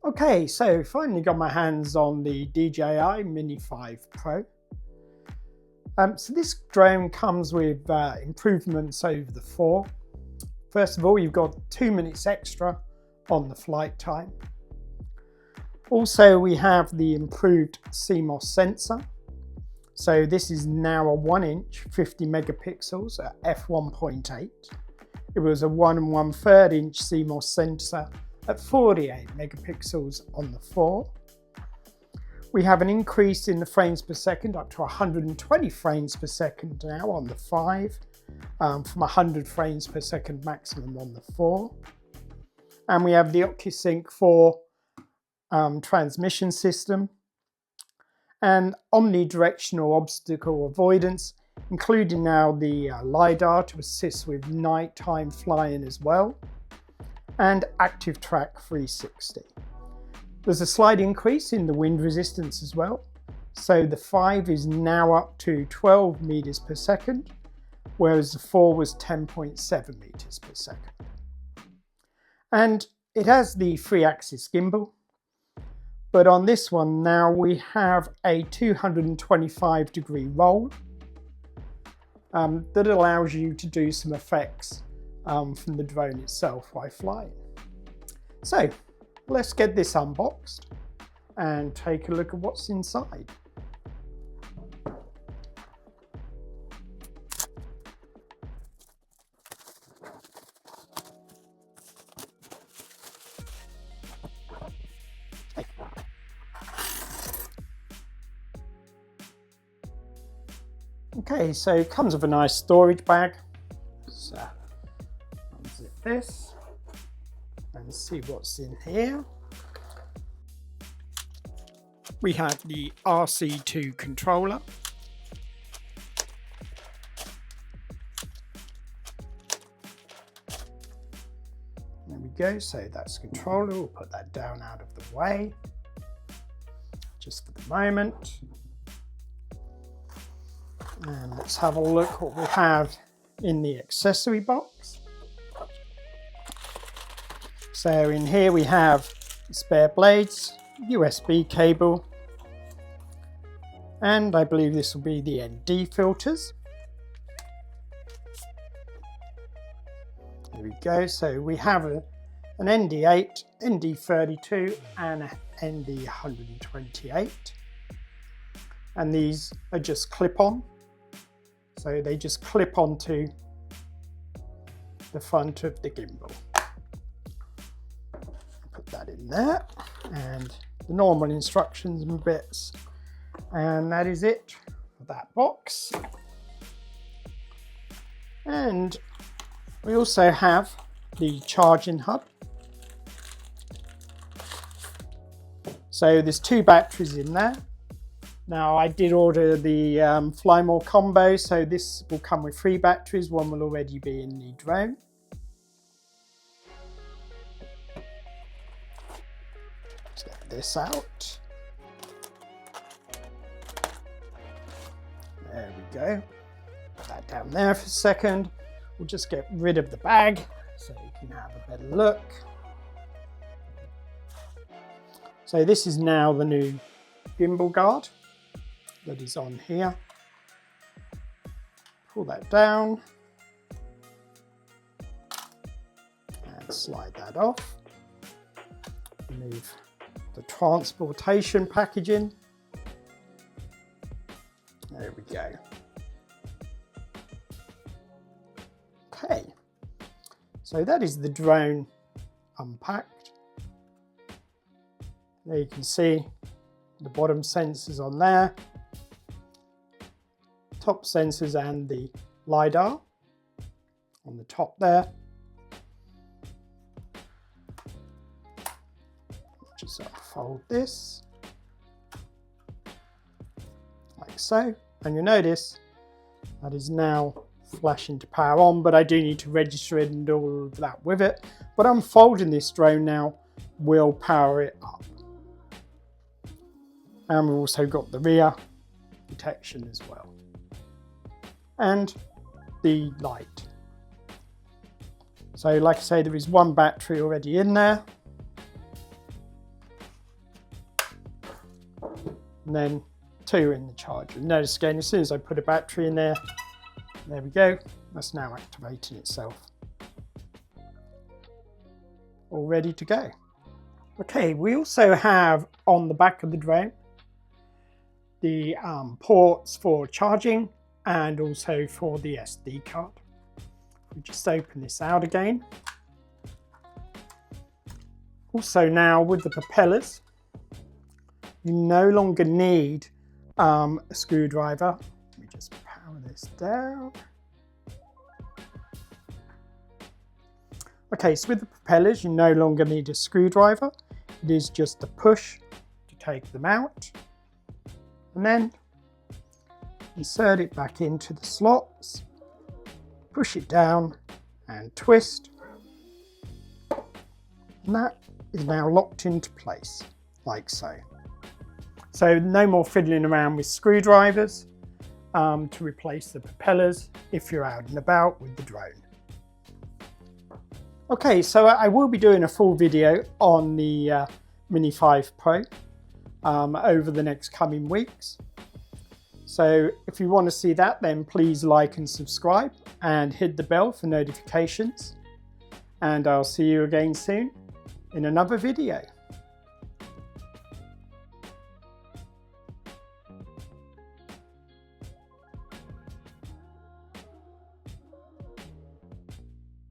Okay, so finally got my hands on the DJI Mini 5 Pro. So this drone comes with improvements over the 4. First of all, you've got 2 minutes extra on the flight time. Also, we have the improved CMOS sensor. So this is now a 1-inch 50 megapixels at f1.8. It was a 1 1/3 inch CMOS sensor at 48 megapixels on the 4. We have an increase in the frames per second up to 120 frames per second now on the 5, from 100 frames per second maximum on the 4. And we have the OcuSync 4 transmission system and omnidirectional obstacle avoidance, including now the LiDAR to assist with nighttime flying as well, and Active Track 360. There's a slight increase in the wind resistance as well. So the 5 is now up to 12 meters per second, whereas the 4 was 10.7 meters per second. And it has the 3-axis gimbal, but on this one now we have a 225-degree roll that allows you to do some effects from the drone itself while flying. So let's get this unboxed and take a look at what's inside. Okay, so it comes with a nice storage bag. So unzip this and see what's in here. We have the RC2 controller. There we go, so that's the controller. We'll put that down out of the way just for the moment. And let's have a look what we have in the accessory box. So in here we have spare blades, USB cable, and I believe this will be the ND filters. There we go. So we have an ND8, ND32 and an ND128. And these are just clip-on. So they just clip onto the front of the gimbal. Put that in there, and the normal instructions and bits. And that is it for that box. And we also have the charging hub. So there's 2 batteries in there. Now I did order the Fly More combo, so this will come with 3 batteries. One will already be in the drone. Let's get this out. There we go. Put that down there for a second. We'll just get rid of the bag so you can have a better look. So this is now the new gimbal guard that is on here. Pull that down and slide that off. Remove the transportation packaging. There we go. Okay, so that is the drone unpacked. There you can see the bottom sensors on there, top sensors and the LiDAR on the top there. Just fold this like so, and you'll notice that is now flashing to power on, but I do need to register it and do all of that with it. But unfolding this drone now will power it up. And we've also got the rear detection as well, and the light. So like I say, there is 1 battery already in there. and then 2 in the charger. Notice again, as soon as I put a battery in there we go, that's now activating itself. All ready to go. Okay, we also have on the back of the drone the ports for charging and also for the SD card. We just open this out again. Also now with the propellers, you no longer need a screwdriver. Let me just power this down. Okay, so with the propellers, you no longer need a screwdriver. It is just a push to take them out. And then insert it back into the slots, push it down and twist. And that is now locked into place, like so. So no more fiddling around with screwdrivers to replace the propellers if you're out and about with the drone. Okay, so I will be doing a full video on the Mini 5 Pro over the next coming weeks. So if you want to see that, then please like and subscribe and hit the bell for notifications. And I'll see you again soon in another video.